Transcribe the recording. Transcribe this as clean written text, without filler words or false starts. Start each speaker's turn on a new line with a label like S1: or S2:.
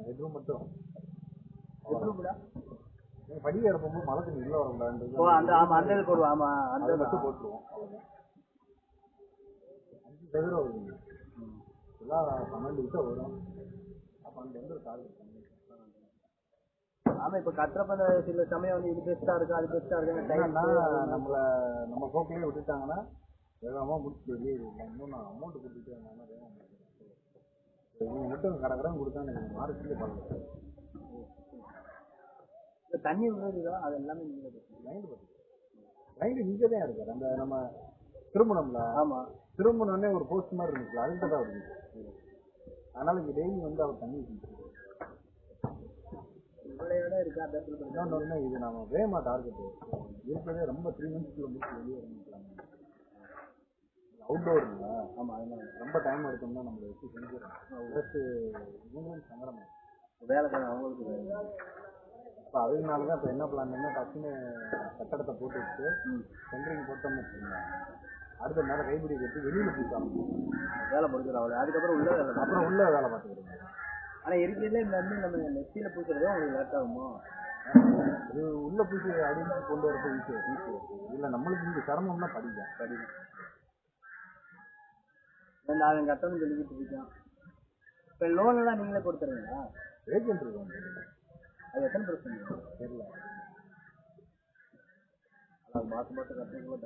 S1: Bedroom மட்டும். பெட்ரூம்டா படி எடுக்கும்போது மழை தண்ணி உள்ள வரக்கூடாது.
S2: ஓ அந்த ஆமா அந்த இது போடுவோம். ஆமா அந்த
S1: மட்டும் போட்டுருவோம். 5 சதுர வருதுங்க. எல்லாம் 12 கிட்ட வரும். அப்போ அங்கே வந்து ஒரு கால்
S2: ஆமா இப்போ கட்டுறப்ப சில சமயம் வந்து இது பெஸ்டா இருக்கு அது பெஸ்டா இருக்கு
S1: நம்ம போக்கிலே விட்டுட்டாங்கன்னா வேகமாக முடிச்சு வெளியே இன்னும் நான் அமௌண்ட் கொடுத்துட்டு இருந்தாங்கன்னா வேகமாக இவங்க மட்டும் கடற்கடன் கொடுத்தா எனக்கு மார்க்ஸில் பார்க்கலாம்.
S2: தண்ணி விடுறதுக்கா அது எல்லாமே நீங்கள்
S1: லைன் இங்கே தான் இருக்காரு. அந்த நம்ம திருமணம்ல
S2: ஆமா
S1: திருமணம்னே ஒரு போஸ்ட் மாதிரி இருந்துச்சு, அதுக்கு தான் இருந்துச்சு. அதனால இங்கே டெய்லி வந்து அவர் தண்ணி
S2: இவ்வளோ இடம் இருக்கு.
S1: இன்னொன்று இது நம்ம வேமா டார்கெட் இருக்கிறதே ரொம்ப 3 மந்த்ஸ்க்குள்ள முடிச்சு வெளியே இறங்கிக்கலாம். அவுட்டோர் இல்லை.
S2: ஆமாம் அதனால
S1: ரொம்ப டைம் எடுத்தோம்னா நம்மளை வச்சு செஞ்சிடும். ஃபஸ்ட்டு இவங்களும் சங்கடமா
S2: வேலைக்கான அவங்களுக்கு.
S1: இப்போ அதனால தான் இப்போ என்ன பிளான்னா டக்குன்னு கட்டடத்தை போட்டு வச்சு சென்ட்ரிங் போட்டோம்னு வச்சுக்கோங்க. அடுத்த நேரம் கைப்பிடி கட்டி வெளியில் போயிட்டாங்க
S2: வேலை முடிஞ்சிடும். அவ்வளோ அதுக்கப்புறம் உள்ள வேலை
S1: அப்புறம் உள்ள வேலை பார்த்துக்கிறோம்.
S2: ஆனால் இருக்கிறதுல இந்த வந்து நம்ம நெத்தியில் பூசுறதே உங்களுக்கு லேட் ஆகுமோ?
S1: இது உள்ள பூசி அடிச்சு கொண்டு வரப்போ ஈஸியாக இல்லை. நம்மளுக்கு இங்கே சிரமம்னா படிக்கும்.
S2: அவன் கட்டணம் சொல்லிக்கிட்டு இருக்கான். இப்போ லோன்லாம் நீங்களே கொடுத்துருவீங்களா?
S1: ஏஜென்ட் இருக்கும்.
S2: அது எத்தனை பிரச்சனை
S1: தெரியல.
S2: அது மாதம் கட்டணம்